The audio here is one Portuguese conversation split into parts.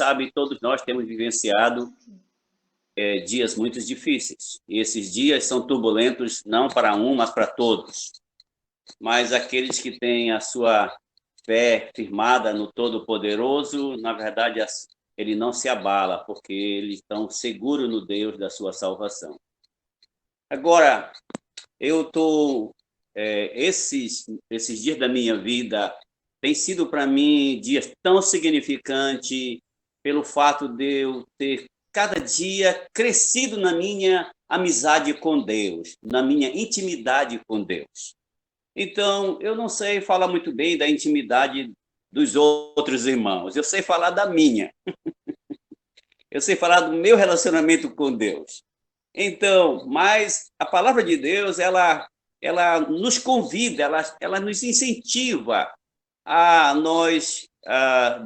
sabe, todos nós temos vivenciado dias muito difíceis. E esses dias são turbulentos não para um, mas para todos. Mas aqueles que têm a sua fé firmada no Todo-Poderoso, na verdade, ele não se abala, porque eles estão seguros no Deus da sua salvação. Agora, eu estou... esses dias da minha vida têm sido para mim dias tão significantes pelo fato de eu ter cada dia crescido na minha amizade com Deus, na minha intimidade com Deus. Então, eu não sei falar muito bem da intimidade dos outros irmãos, eu sei falar da minha. Eu sei falar do meu relacionamento com Deus. Então, mas a palavra de Deus, ela nos convida, ela nos incentiva a nós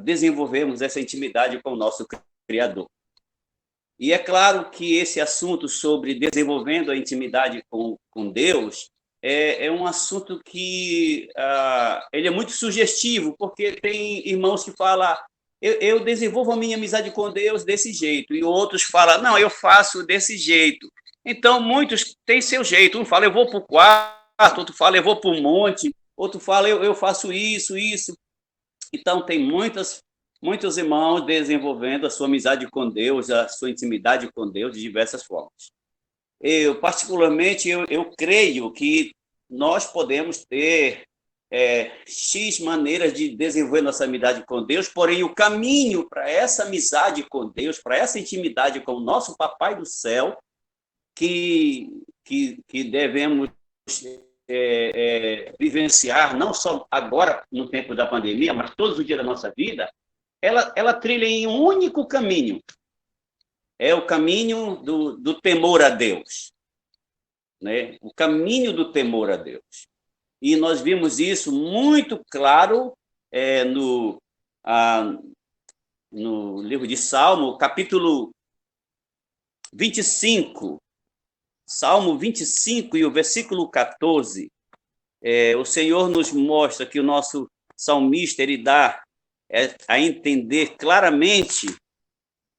desenvolvermos essa intimidade com o nosso Criador. E é claro que esse assunto sobre desenvolvendo a intimidade com Deus é um assunto que ele é muito sugestivo, porque tem irmãos que falam, eu desenvolvo a minha amizade com Deus desse jeito, e outros falam, não, eu faço desse jeito. Então, muitos têm seu jeito. Um fala, eu vou para o quarto, outro fala, eu vou para o monte, outro fala, eu faço isso. Então, tem muitos irmãos desenvolvendo a sua amizade com Deus, a sua intimidade com Deus de diversas formas. Eu, particularmente, eu creio que nós podemos ter X maneiras de desenvolver nossa amizade com Deus, porém o caminho para essa amizade com Deus, para essa intimidade com o nosso Papai do Céu, que devemos vivenciar, não só agora, no tempo da pandemia, mas todos os dias da nossa vida, ela trilha em um único caminho. É o caminho do temor a Deus. Né? O caminho do temor a Deus. E nós vimos isso muito claro no livro de Salmo, capítulo 25. Salmo 25 e o versículo 14. O Senhor nos mostra que o nosso salmista ele dá a entender claramente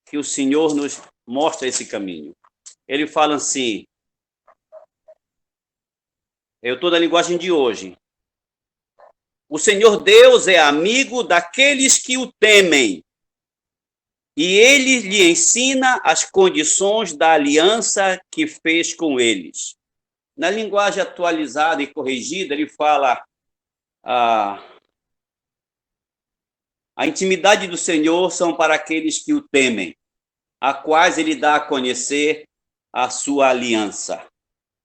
que o Senhor nos mostra esse caminho. Ele fala assim, eu estou da linguagem de hoje, o Senhor Deus é amigo daqueles que o temem, e ele lhe ensina as condições da aliança que fez com eles. Na linguagem atualizada e corrigida, ele fala a intimidade do Senhor são para aqueles que o temem, a quais ele dá a conhecer a sua aliança,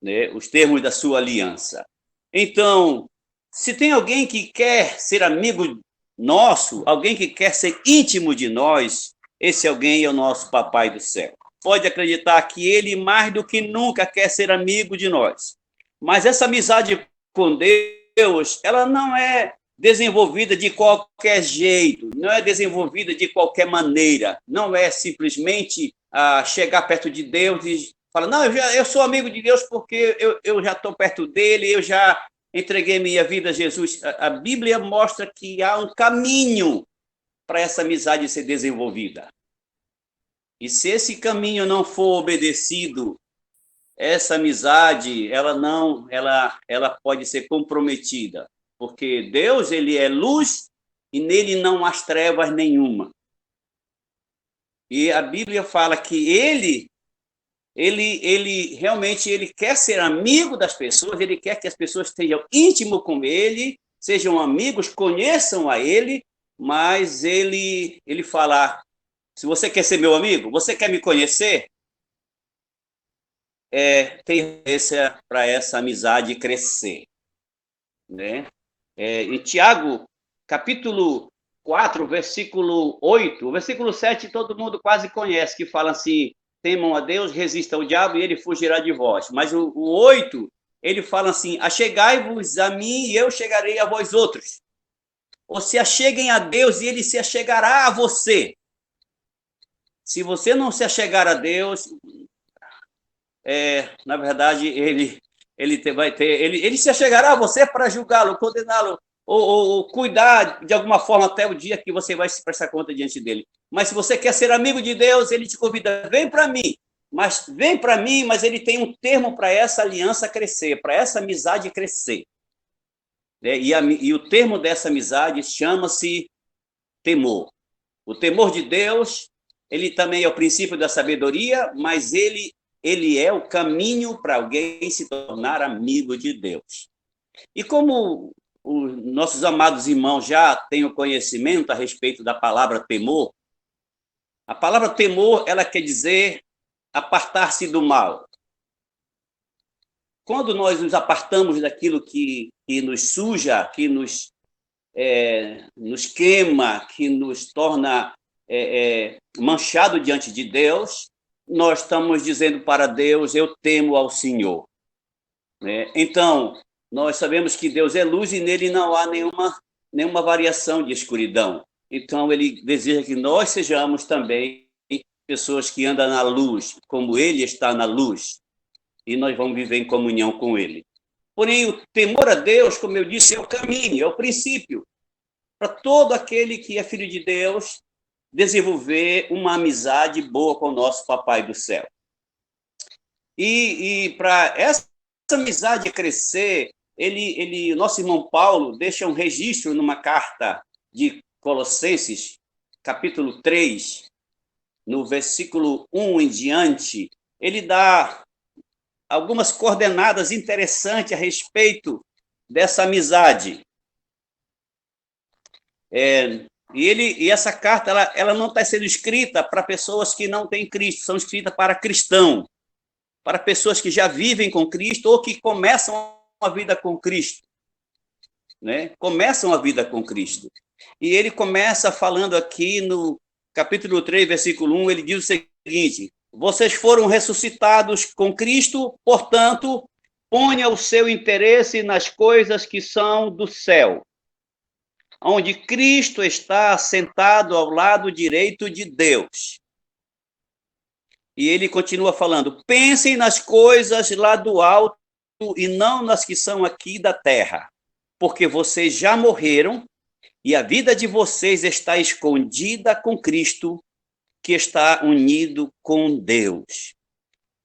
né? Os termos da sua aliança. Então, se tem alguém que quer ser amigo nosso, alguém que quer ser íntimo de nós, esse alguém é o nosso Papai do Céu. Pode acreditar que ele, mais do que nunca, quer ser amigo de nós. Mas essa amizade com Deus, ela não é desenvolvida de qualquer jeito, não é desenvolvida de qualquer maneira, não é simplesmente chegar perto de Deus e falar, não, eu sou amigo de Deus porque eu já estou perto dele, eu já entreguei minha vida a Jesus. A Bíblia mostra que há um caminho para essa amizade ser desenvolvida. E se esse caminho não for obedecido, essa amizade, ela pode ser comprometida, porque Deus, ele é luz e nele não há trevas nenhuma. E a Bíblia fala que ele realmente ele quer ser amigo das pessoas, ele quer que as pessoas estejam íntimo com ele, sejam amigos, conheçam a ele, mas ele fala, se você quer ser meu amigo, você quer me conhecer, tem para essa amizade crescer. Né? Em Tiago, capítulo 4, versículo 8, o versículo 7 todo mundo quase conhece, que fala assim, temam a Deus, resistam ao diabo e ele fugirá de vós. Mas o 8, ele fala assim, achegai-vos a mim e eu chegarei a vós outros. Ou se acheguem a Deus e ele se achegará a você. Se você não se achegar a Deus, na verdade, ele se achegará a você para julgá-lo, condená-lo, ou cuidar de alguma forma até o dia que você vai se prestar conta diante dele. Mas se você quer ser amigo de Deus, ele te convida, vem para mim. Mas vem para mim, mas ele tem um termo para essa aliança crescer, para essa amizade crescer. E o termo dessa amizade chama-se temor. O temor de Deus, ele também é o princípio da sabedoria, mas ele é o caminho para alguém se tornar amigo de Deus. E como os nossos amados irmãos já têm o conhecimento a respeito da palavra temor, a palavra temor, ela quer dizer apartar-se do mal. Quando nós nos apartamos daquilo que nos suja, que nos queima, que nos torna manchado diante de Deus, nós estamos dizendo para Deus, eu temo ao Senhor. Então, nós sabemos que Deus é luz e nele não há nenhuma variação de escuridão. Então, ele deseja que nós sejamos também pessoas que andam na luz, como ele está na luz, e nós vamos viver em comunhão com ele. Porém, o temor a Deus, como eu disse, é o caminho, é o princípio para todo aquele que é filho de Deus desenvolver uma amizade boa com o nosso Papai do céu. E para essa amizade crescer, o nosso irmão Paulo deixa um registro numa carta de Colossenses, capítulo 3, no versículo 1 em diante, ele dá algumas coordenadas interessantes a respeito dessa amizade. E essa carta ela não está sendo escrita para pessoas que não têm Cristo, são escritas para cristãos, para pessoas que já vivem com Cristo ou que começam a vida com Cristo. Começam a vida com Cristo. E ele começa falando aqui no capítulo 3, versículo 1, ele diz o seguinte: vocês foram ressuscitados com Cristo, portanto, ponha o seu interesse nas coisas que são do céu, onde Cristo está sentado ao lado direito de Deus. E ele continua falando, pensem nas coisas lá do alto e não nas que são aqui da terra, porque vocês já morreram e a vida de vocês está escondida com Cristo, que está unido com Deus.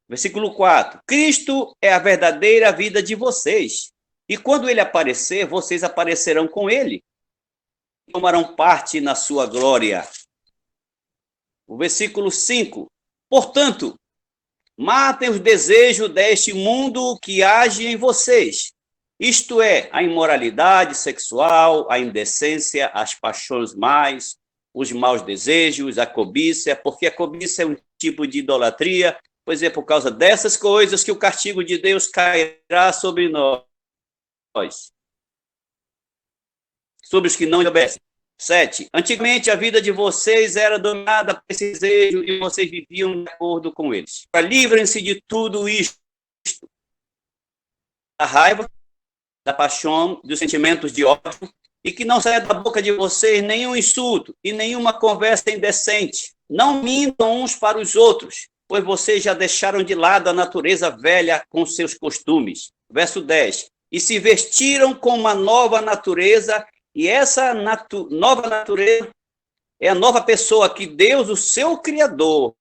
Versículo 4. Cristo é a verdadeira vida de vocês. E quando ele aparecer, vocês aparecerão com ele. Tomarão parte na sua glória. O versículo 5. Portanto, matem os desejos deste mundo que age em vocês. Isto é, a imoralidade sexual, a indecência, as paixões más, os maus desejos, a cobiça, porque a cobiça é um tipo de idolatria, pois é por causa dessas coisas que o castigo de Deus cairá sobre nós, sobre os que não obedecem. 7. Antigamente a vida de vocês era dominada por esse desejo e vocês viviam de acordo com eles. Livrem-se de tudo isto, da raiva, da paixão, dos sentimentos de ódio, e que não saia da boca de vocês nenhum insulto e nenhuma conversa indecente. Não mintam uns para os outros, pois vocês já deixaram de lado a natureza velha com seus costumes. Verso 10. E se vestiram com uma nova natureza, e essa nova natureza é a nova pessoa que Deus, o seu Criador,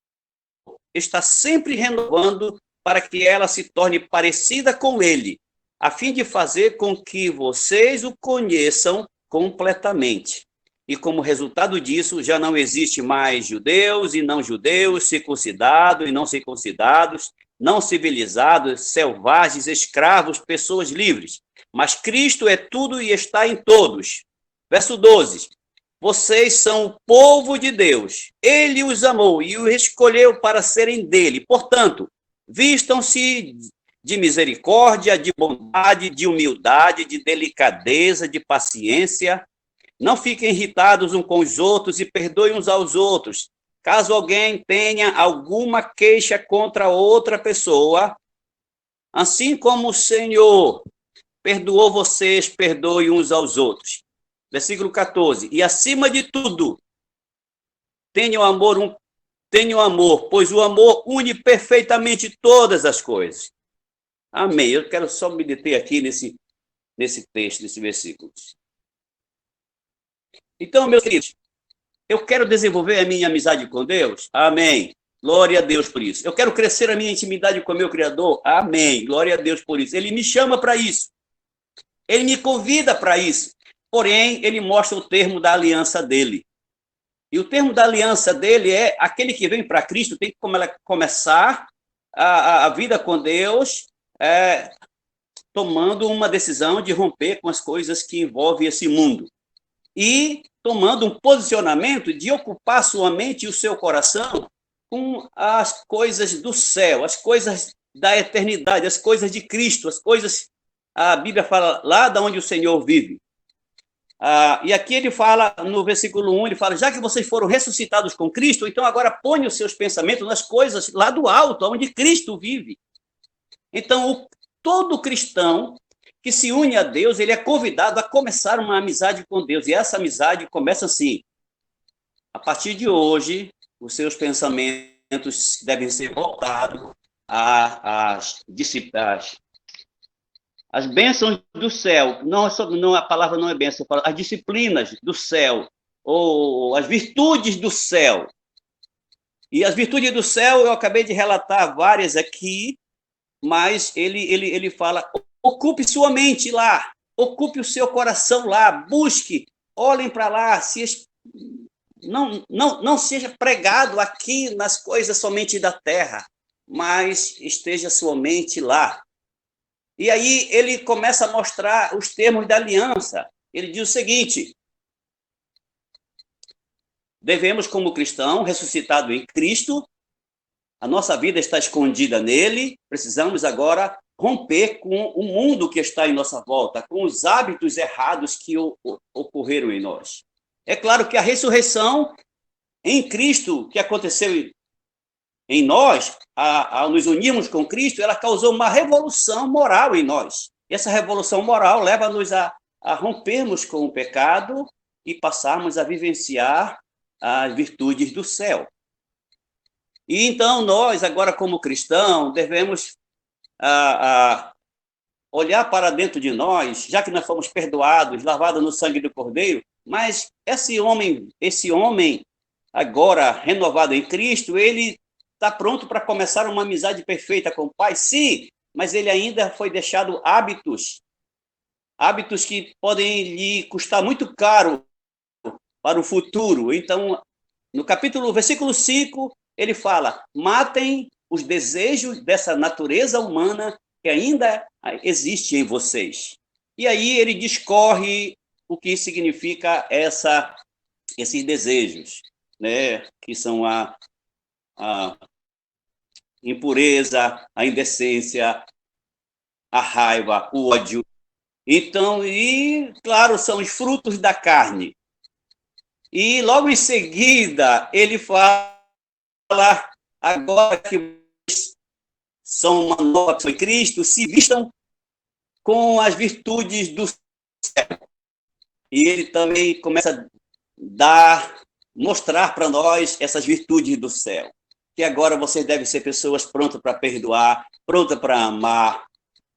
está sempre renovando para que ela se torne parecida com Ele, a fim de fazer com que vocês o conheçam completamente. E como resultado disso, já não existe mais judeus e não judeus, circuncidados e não circuncidados, não civilizados, selvagens, escravos, pessoas livres. Mas Cristo é tudo e está em todos. Verso 12. Vocês são o povo de Deus. Ele os amou e os escolheu para serem dele. Portanto, vistam-se de misericórdia, de bondade, de humildade, de delicadeza, de paciência. Não fiquem irritados uns com os outros e perdoem uns aos outros. Caso alguém tenha alguma queixa contra outra pessoa, assim como o Senhor perdoou vocês, perdoem uns aos outros. Versículo 14. E acima de tudo, tenham amor, pois o amor une perfeitamente todas as coisas. Amém. Eu quero só me deter aqui nesse texto, nesse versículo. Então, meus queridos, eu quero desenvolver a minha amizade com Deus? Amém. Glória a Deus por isso. Eu quero crescer a minha intimidade com o meu Criador? Amém. Glória a Deus por isso. Ele me chama para isso. Ele me convida para isso. Porém, ele mostra o termo da aliança dele. E o termo da aliança dele é aquele que vem para Cristo tem que começar a vida com Deus, tomando uma decisão de romper com as coisas que envolvem esse mundo. E tomando um posicionamento de ocupar sua mente e o seu coração com as coisas do céu, as coisas da eternidade, as coisas de Cristo, as coisas, a Bíblia fala, lá de onde o Senhor vive. E aqui ele fala, no versículo 1, ele fala, já que vocês foram ressuscitados com Cristo, então agora ponham os seus pensamentos nas coisas lá do alto, onde Cristo vive. Então, todo cristão que se une a Deus, ele é convidado a começar uma amizade com Deus. E essa amizade começa assim. A partir de hoje, os seus pensamentos devem ser voltados às bênçãos do céu. Não, a palavra não é bênção, as disciplinas do céu, ou as virtudes do céu. E as virtudes do céu, eu acabei de relatar várias aqui, mas ele fala, ocupe sua mente lá, ocupe o seu coração lá, busque, olhem para lá, não seja pregado aqui nas coisas somente da terra, mas esteja sua mente lá. E aí ele começa a mostrar os termos da aliança. Ele diz o seguinte, devemos, como cristão, ressuscitado em Cristo, a nossa vida está escondida nele, precisamos agora romper com o mundo que está em nossa volta, com os hábitos errados que ocorreram em nós. É claro que a ressurreição em Cristo, que aconteceu em nós, ao nos unirmos com Cristo, ela causou uma revolução moral em nós. E essa revolução moral leva-nos a rompermos com o pecado e passarmos a vivenciar as virtudes do céu. E então nós, agora como cristãos, devemos olhar para dentro de nós, já que nós fomos perdoados, lavados no sangue do Cordeiro, mas esse homem agora renovado em Cristo, ele está pronto para começar uma amizade perfeita com o Pai? Sim, mas ele ainda foi deixado hábitos que podem lhe custar muito caro para o futuro. Então, no versículo 5, ele fala, matem os desejos dessa natureza humana que ainda existe em vocês. E aí ele discorre o que significa esses desejos, né? Que são a impureza, a indecência, a raiva, o ódio. Então, e claro, são os frutos da carne. E logo em seguida, ele fala, agora que são uma nova pessoa em Cristo, se vistam com as virtudes do céu. E ele também começa a mostrar para nós essas virtudes do céu. Que agora vocês devem ser pessoas prontas para perdoar, prontas para amar,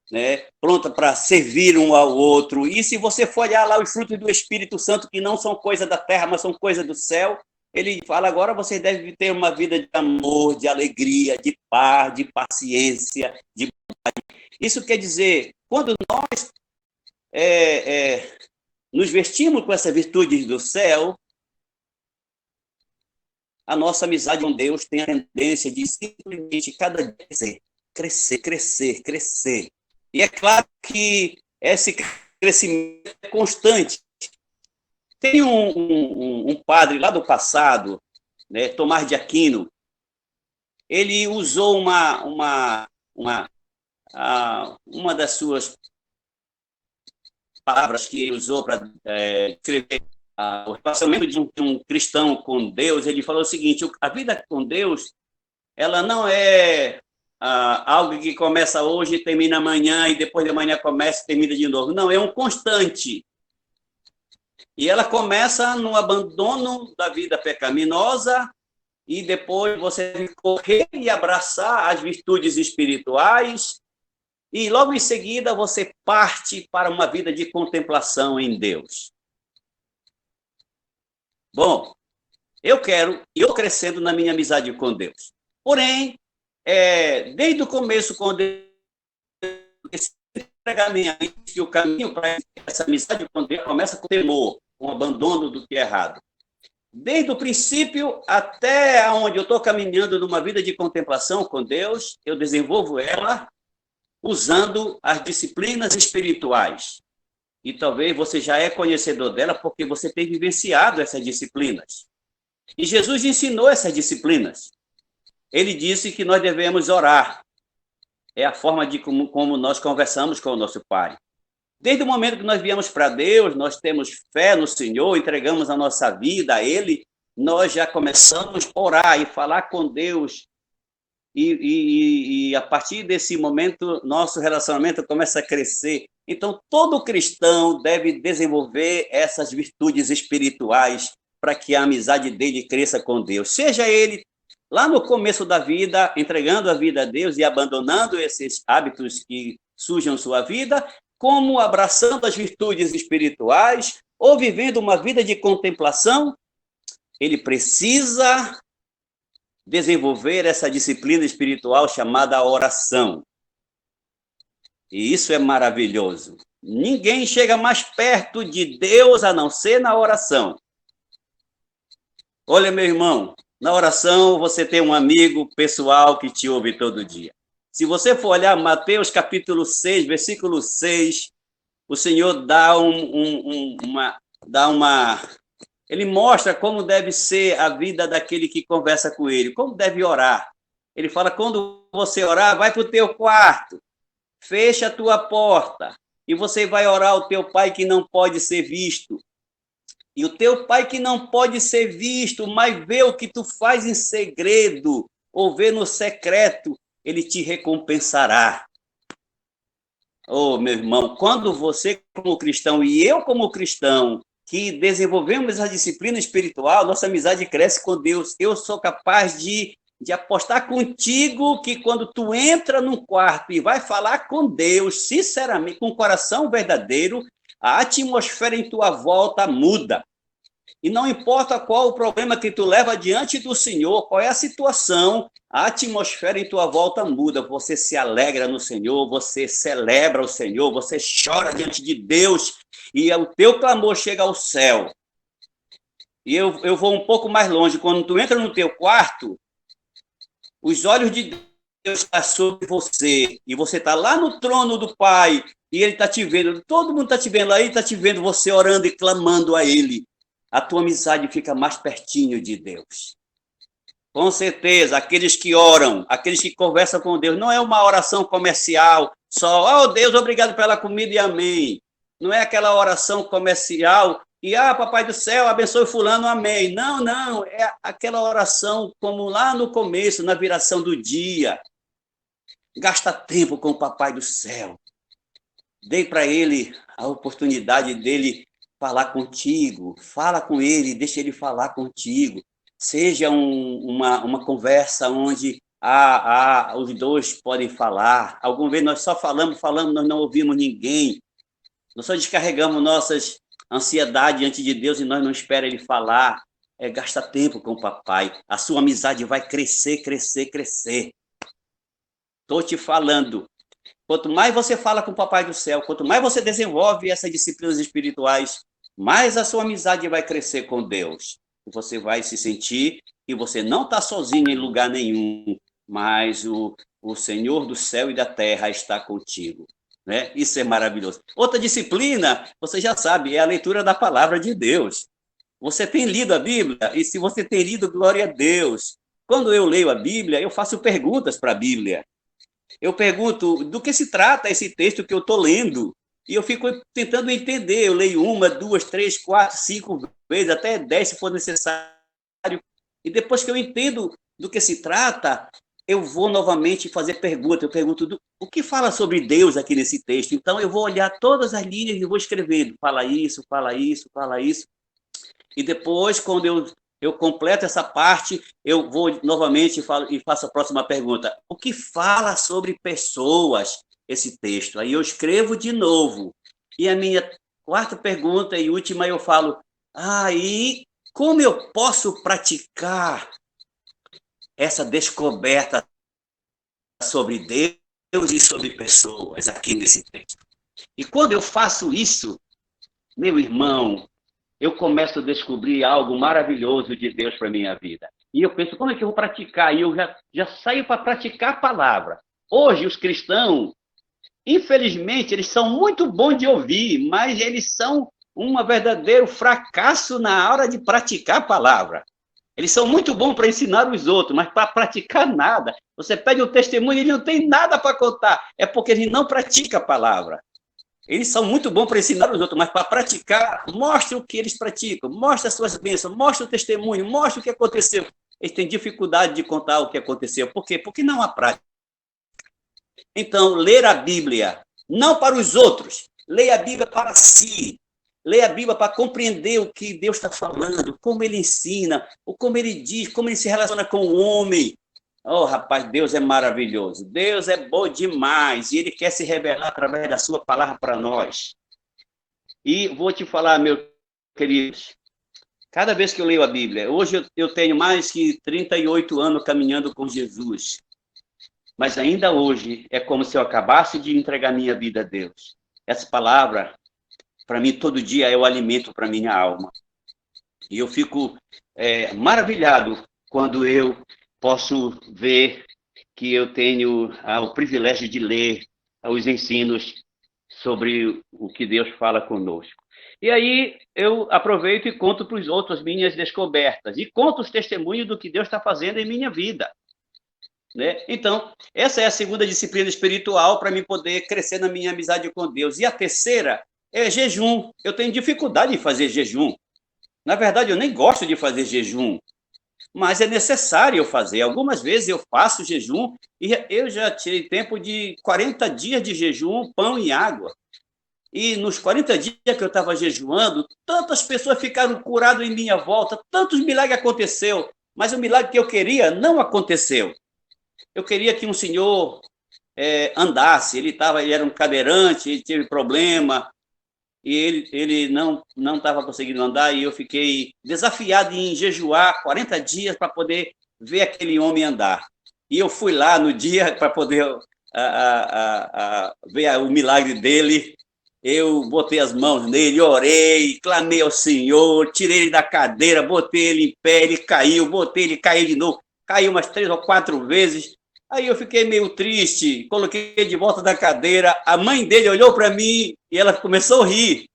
né? Pronta para servir um ao outro. E se você for olhar lá os frutos do Espírito Santo, que não são coisa da terra, mas são coisa do céu, ele fala, agora vocês devem ter uma vida de amor, de alegria, de paz, de paciência, de bondade. Isso quer dizer, quando nós nos vestimos com essas virtudes do céu, a nossa amizade com Deus tem a tendência de simplesmente cada dia crescer. E é claro que esse crescimento é constante. Tem um padre lá do passado, né, Tomás de Aquino, ele usou uma das suas palavras que ele usou para escrever o relacionamento de um cristão com Deus. Ele falou o seguinte, a vida com Deus, ela não é algo que começa hoje e termina amanhã, e depois de amanhã começa e termina de novo. Não, é um constante. E ela começa no abandono da vida pecaminosa, e depois você tem que correr e abraçar as virtudes espirituais, e logo em seguida você parte para uma vida de contemplação em Deus. Bom, eu quero eu crescendo na minha amizade com Deus. Porém, desde o começo, quando eu entregar minha mente, que o caminho para essa amizade com Deus começa com temor, com abandono do que é errado. Desde o princípio até onde eu estou caminhando numa vida de contemplação com Deus, eu desenvolvo ela usando as disciplinas espirituais. E talvez você já é conhecedor dela porque você tem vivenciado essas disciplinas. E Jesus ensinou essas disciplinas. Ele disse que nós devemos orar. É a forma de como nós conversamos com o nosso Pai. Desde o momento que nós viemos para Deus, nós temos fé no Senhor, entregamos a nossa vida a Ele, nós já começamos a orar e falar com Deus. E a partir desse momento, nosso relacionamento começa a crescer. Então, todo cristão deve desenvolver essas virtudes espirituais para que a amizade dele cresça com Deus. Seja ele lá no começo da vida, entregando a vida a Deus e abandonando esses hábitos que sujam sua vida, como abraçando as virtudes espirituais ou vivendo uma vida de contemplação, ele precisa desenvolver essa disciplina espiritual chamada oração. E isso é maravilhoso. Ninguém chega mais perto de Deus a não ser na oração. Olha, meu irmão, na oração você tem um amigo pessoal que te ouve todo dia. Se você for olhar Mateus capítulo 6, versículo 6, o Senhor ele mostra como deve ser a vida daquele que conversa com ele, como deve orar. Ele fala, quando você orar, vai para o teu quarto, fecha a tua porta, e você vai orar ao teu pai que não pode ser visto. E o teu pai que não pode ser visto, mas vê o que tu faz em segredo, ou vê no secreto, ele te recompensará. Oh, meu irmão, quando você como cristão e eu como cristão, que desenvolvemos a disciplina espiritual, nossa amizade cresce com Deus. Eu sou capaz de apostar contigo que quando tu entra num quarto e vai falar com Deus, sinceramente, com o coração verdadeiro, a atmosfera em tua volta muda. E não importa qual o problema que tu leva diante do Senhor, qual é a situação, a atmosfera em tua volta muda. Você se alegra no Senhor, você celebra o Senhor, você chora diante de Deus e o teu clamor chega ao céu. E eu vou um pouco mais longe. Quando tu entra no teu quarto, os olhos de Deus estão sobre você e você está lá no trono do Pai e Ele está te vendo. Todo mundo está te vendo aí, está te vendo você orando e clamando a Ele. A tua amizade fica mais pertinho de Deus. Com certeza, aqueles que oram, aqueles que conversam com Deus, não é uma oração comercial, só, oh Deus, obrigado pela comida e amém. Não é aquela oração comercial e, papai do céu, abençoe fulano, amém. Não, não, é aquela oração como lá no começo, na viração do dia. Gasta tempo com o papai do céu. Dê para ele a oportunidade dele falar contigo, fala com ele, deixa ele falar contigo. Seja uma conversa onde os dois podem falar. Alguma vez nós só falamos, nós não ouvimos ninguém. Nós só descarregamos nossas ansiedades diante de Deus e nós não esperamos ele falar. Gasta tempo com o papai. A sua amizade vai crescer, crescer, crescer. Estou te falando. Quanto mais você fala com o Papai do Céu, quanto mais você desenvolve essas disciplinas espirituais, mais a sua amizade vai crescer com Deus. Você vai se sentir que você não está sozinho em lugar nenhum, mas o Senhor do céu e da terra está contigo. Né? Isso é maravilhoso. Outra disciplina, você já sabe, é a leitura da palavra de Deus. Você tem lido a Bíblia? E se você tem lido, glória a Deus. Quando eu leio a Bíblia, eu faço perguntas para a Bíblia. Eu pergunto do que se trata esse texto que eu estou lendo. E eu fico tentando entender. Eu leio 1, 2, 3, 4, 5 vezes, até 10 se for necessário. E depois que eu entendo do que se trata, eu vou novamente fazer pergunta. Eu pergunto o que fala sobre Deus aqui nesse texto. Então eu vou olhar todas as linhas e vou escrevendo. Fala isso, fala isso, fala isso. E depois, quando eu completo essa parte, eu vou novamente e faço a próxima pergunta. O que fala sobre pessoas esse texto? Aí eu escrevo de novo. E a minha quarta pergunta e última eu falo, e como eu posso praticar essa descoberta sobre Deus e sobre pessoas aqui nesse texto? E quando eu faço isso, meu irmão, eu começo a descobrir algo maravilhoso de Deus para a minha vida. E eu penso, como é que eu vou praticar? E eu já saio para praticar a palavra. Hoje, os cristãos, infelizmente, eles são muito bons de ouvir, mas eles são um verdadeiro fracasso na hora de praticar a palavra. Eles são muito bons para ensinar os outros, mas para praticar nada. Você pede um testemunho e ele não tem nada para contar. É porque ele não pratica a palavra. Eles são muito bons para ensinar os outros, mas para praticar, mostra o que eles praticam, mostra as suas bênçãos, mostra o testemunho, mostra o que aconteceu. Eles têm dificuldade de contar o que aconteceu. Por quê? Porque não há prática. Então, ler a Bíblia, não para os outros, leia a Bíblia para si. Leia a Bíblia para compreender o que Deus está falando, como ele ensina, como ele diz, como ele se relaciona com o homem. Oh, rapaz, Deus é maravilhoso. Deus é bom demais. E ele quer se revelar através da sua palavra para nós. E vou te falar, meus queridos, cada vez que eu leio a Bíblia, hoje eu tenho mais que 38 anos caminhando com Jesus. Mas ainda hoje é como se eu acabasse de entregar minha vida a Deus. Essa palavra, para mim, todo dia é o alimento para minha alma. E eu fico maravilhado quando eu posso ver que eu tenho o privilégio de ler os ensinos sobre o que Deus fala conosco. E aí eu aproveito e conto para os outros as minhas descobertas e conto os testemunhos do que Deus está fazendo em minha vida. Né? Então, essa é a segunda disciplina espiritual para mim poder crescer na minha amizade com Deus. E a terceira é jejum. Eu tenho dificuldade em fazer jejum. Na verdade, eu nem gosto de fazer jejum, mas é necessário eu fazer. Algumas vezes eu faço jejum e eu já tirei tempo de 40 dias de jejum, pão e água. E nos 40 dias que eu estava jejuando, tantas pessoas ficaram curadas em minha volta, tantos milagres aconteceram, mas o milagre que eu queria não aconteceu. Eu queria que um senhor andasse, ele era um cadeirante, ele teve problema, e ele não estava conseguindo andar, e eu fiquei desafiado em jejuar 40 dias para poder ver aquele homem andar. E eu fui lá no dia para poder ver o milagre dele. Eu botei as mãos nele, orei, clamei ao Senhor, tirei ele da cadeira, botei ele em pé, ele caiu, botei ele, caiu de novo, caiu umas 3 ou 4 vezes. Aí eu fiquei meio triste, coloquei de volta da cadeira, a mãe dele olhou para mim e ela começou a rir.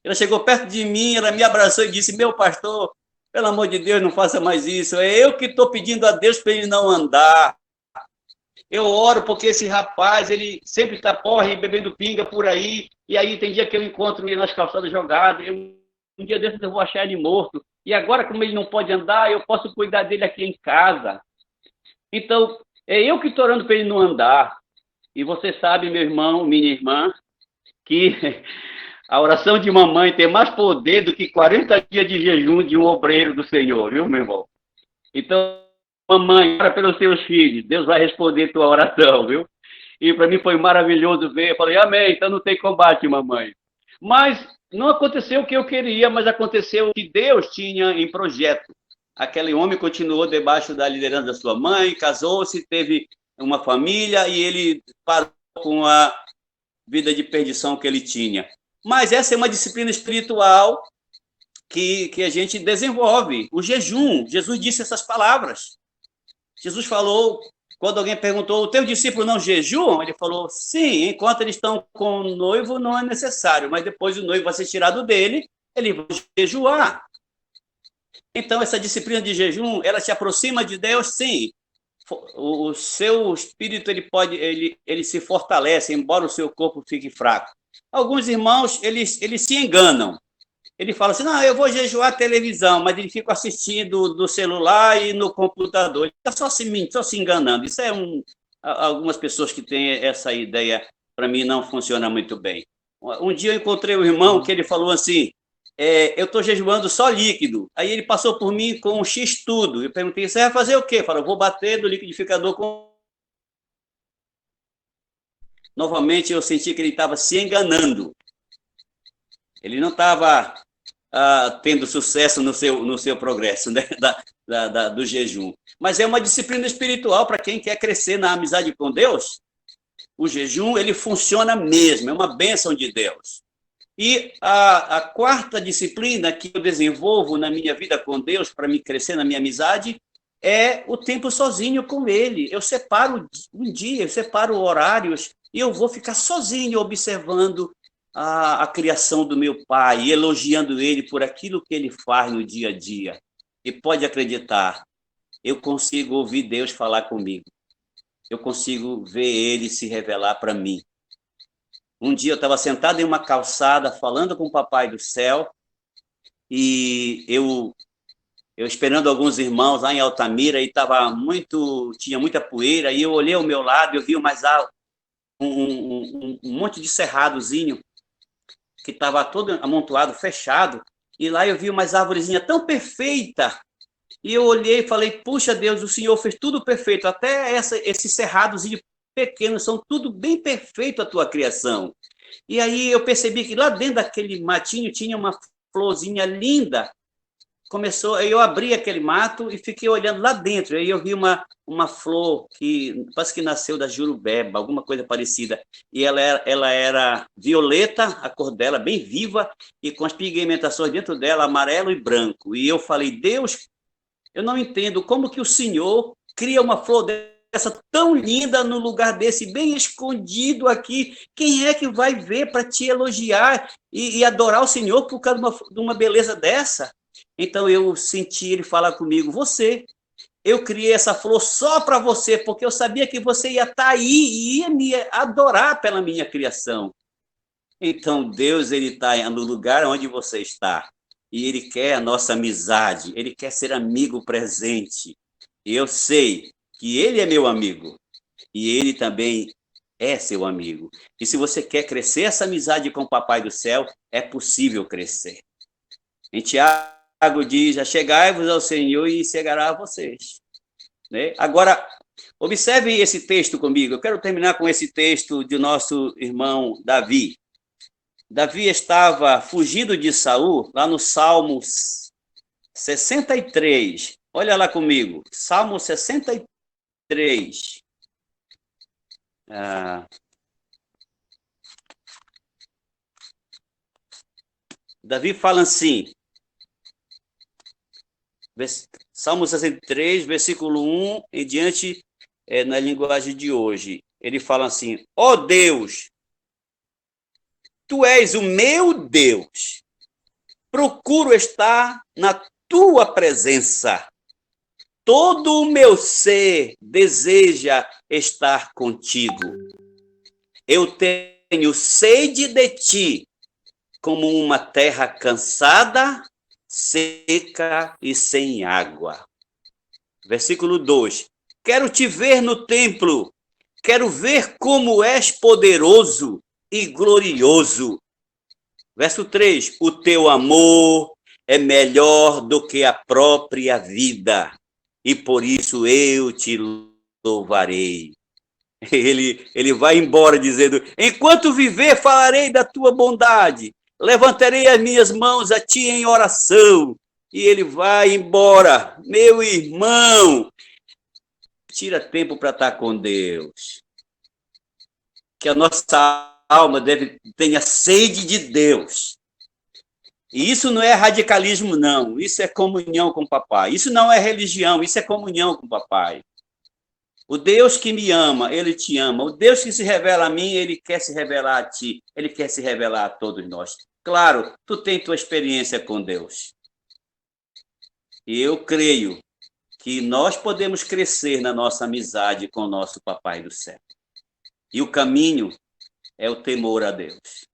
Ela chegou perto de mim, ela me abraçou e disse, meu pastor, pelo amor de Deus, não faça mais isso, é eu que estou pedindo a Deus para ele não andar. Eu oro porque esse rapaz, ele sempre está porre, bebendo pinga por aí, e aí tem dia que eu encontro ele nas calçadas jogado, um dia desses eu vou achar ele morto, e agora como ele não pode andar, eu posso cuidar dele aqui em casa. Então, é eu que estou orando para ele não andar. E você sabe, meu irmão, minha irmã, que a oração de mamãe tem mais poder do que 40 dias de jejum de um obreiro do Senhor, viu, meu irmão? Então, mamãe, ora pelos seus filhos, Deus vai responder tua oração, viu? E para mim foi maravilhoso ver, eu falei, amém, então não tem combate, mamãe. Mas não aconteceu o que eu queria, mas aconteceu o que Deus tinha em projeto. Aquele homem continuou debaixo da liderança da sua mãe, casou-se, teve uma família e ele parou com a vida de perdição que ele tinha. Mas essa é uma disciplina espiritual que a gente desenvolve, o jejum. Jesus disse essas palavras. Jesus falou, quando alguém perguntou, o teu discípulo não jejuam? Ele falou, sim, enquanto eles estão com o noivo não é necessário, mas depois o noivo vai ser tirado dele, ele vai jejuar. Então, essa disciplina de jejum, ela te aproxima de Deus, sim. O seu espírito, ele se fortalece, embora o seu corpo fique fraco. Alguns irmãos, eles se enganam. Ele fala assim, não, eu vou jejuar a televisão, mas ele fica assistindo do celular e no computador. Ele está só se enganando. Isso é algumas pessoas que têm essa ideia, para mim, não funciona muito bem. Um dia eu encontrei um irmão que ele falou assim, eu estou jejuando só líquido. Aí ele passou por mim com um X-tudo. Eu perguntei, você vai fazer o quê? Ele falou, vou bater do liquidificador com... Novamente eu senti que ele estava se enganando. Ele não estava tendo sucesso no seu progresso, né? Do jejum. Mas é uma disciplina espiritual para quem quer crescer na amizade com Deus. O jejum, ele funciona mesmo, é uma bênção de Deus. E a quarta disciplina que eu desenvolvo na minha vida com Deus, para me crescer na minha amizade, é o tempo sozinho com Ele. Eu separo um dia, eu separo horários, e eu vou ficar sozinho observando a criação do meu pai, elogiando ele por aquilo que ele faz no dia a dia. E pode acreditar, eu consigo ouvir Deus falar comigo. Eu consigo ver ele se revelar para mim. Um dia eu estava sentado em uma calçada falando com o Papai do Céu e eu esperando alguns irmãos lá em Altamira e tinha muita poeira e eu olhei ao meu lado e eu vi mais alto um monte de cerradozinho que estava todo amontoado, fechado, e lá eu vi umas árvorezinhas tão perfeita. E eu olhei e falei, puxa Deus, o Senhor fez tudo perfeito, até esses cerradozinhos pequenos, são tudo bem perfeito a tua criação. E aí eu percebi que lá dentro daquele matinho tinha uma florzinha linda. Eu abri aquele mato e fiquei olhando lá dentro. Aí eu vi uma flor que parece que nasceu da jurubeba, alguma coisa parecida. E ela era violeta, a cor dela bem viva, e com as pigmentações dentro dela, amarelo e branco. E eu falei, Deus, eu não entendo como que o Senhor cria uma flor dessa tão linda no lugar desse, bem escondido aqui. Quem é que vai ver para te elogiar e adorar o Senhor por causa de uma beleza dessa? Então eu senti ele falar comigo, eu criei essa flor só para você, porque eu sabia que você ia estar aí e ia me adorar pela minha criação. Então Deus, ele está no lugar onde você está. E ele quer a nossa amizade, ele quer ser amigo presente. E eu sei que ele é meu amigo, e ele também é seu amigo. E se você quer crescer essa amizade com o Papai do Céu, é possível crescer. Em Tiago diz, achegai-vos ao Senhor e chegará a vocês. Né? Agora, observe esse texto comigo. Eu quero terminar com esse texto de nosso irmão Davi. Davi estava fugindo de Saul, lá no Salmo 63. Olha lá comigo, Salmo 63. Davi fala assim, Salmo 63, versículo 1 em diante, na linguagem de hoje. Ele fala assim, ó Deus, tu és o meu Deus, procuro estar na tua presença. Todo o meu ser deseja estar contigo. Eu tenho sede de ti, como uma terra cansada, seca e sem água. Versículo 2. Quero te ver no templo, quero ver como és poderoso e glorioso. Verso 3. O teu amor é melhor do que a própria vida, e por isso eu te louvarei. Ele vai embora dizendo, enquanto viver falarei da tua bondade, levantarei as minhas mãos a ti em oração. E ele vai embora. Meu irmão, tira tempo para estar com Deus. Que a nossa alma tenha sede de Deus. E isso não é radicalismo, não. Isso é comunhão com o Papai. Isso não é religião, isso é comunhão com o Papai. O Deus que me ama, ele te ama. O Deus que se revela a mim, ele quer se revelar a ti. Ele quer se revelar a todos nós. Claro, tu tem tua experiência com Deus. E eu creio que nós podemos crescer na nossa amizade com o nosso Papai do Céu. E o caminho é o temor a Deus.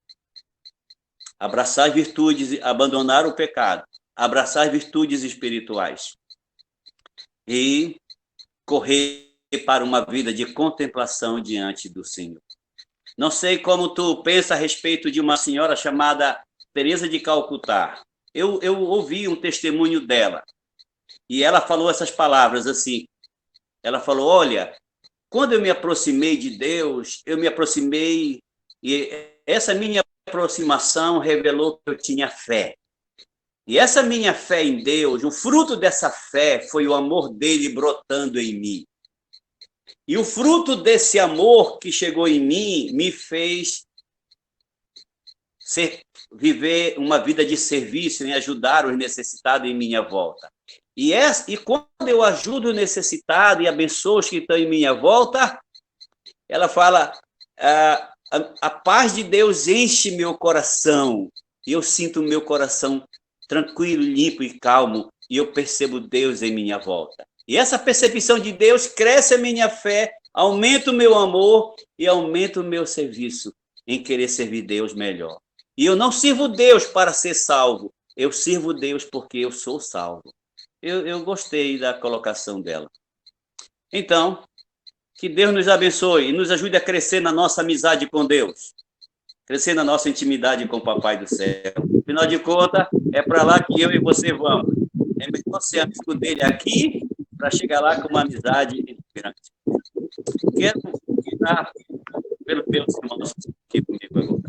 Abraçar as virtudes, abandonar o pecado. Abraçar as virtudes espirituais. E correr para uma vida de contemplação diante do Senhor. Não sei como tu pensa a respeito de uma senhora chamada Teresa de Calcutá. Eu ouvi um testemunho dela. E ela falou essas palavras assim. Ela falou, olha, quando eu me aproximei de Deus, eu me aproximei e essa minha aproximação revelou que eu tinha fé. E essa minha fé em Deus, o fruto dessa fé foi o amor dele brotando em mim. E o fruto desse amor que chegou em mim me fez viver uma vida de serviço, em ajudar os necessitados em minha volta. E quando eu ajudo o necessitado e abençoo os que estão em minha volta, ela fala, a paz de Deus enche meu coração, e eu sinto meu coração tranquilo, limpo e calmo, e eu percebo Deus em minha volta. E essa percepção de Deus cresce a minha fé, aumenta o meu amor e aumenta o meu serviço em querer servir Deus melhor. E eu não sirvo Deus para ser salvo, eu sirvo Deus porque eu sou salvo. Eu gostei da colocação dela. Então, que Deus nos abençoe e nos ajude a crescer na nossa amizade com Deus, crescer na nossa intimidade com o Papai do Céu. Afinal de contas, é para lá que eu e você vamos. É melhor ser amigo dele aqui para chegar lá com uma amizade grande. Quero convidar pelos meus irmãos aqui comigo agora.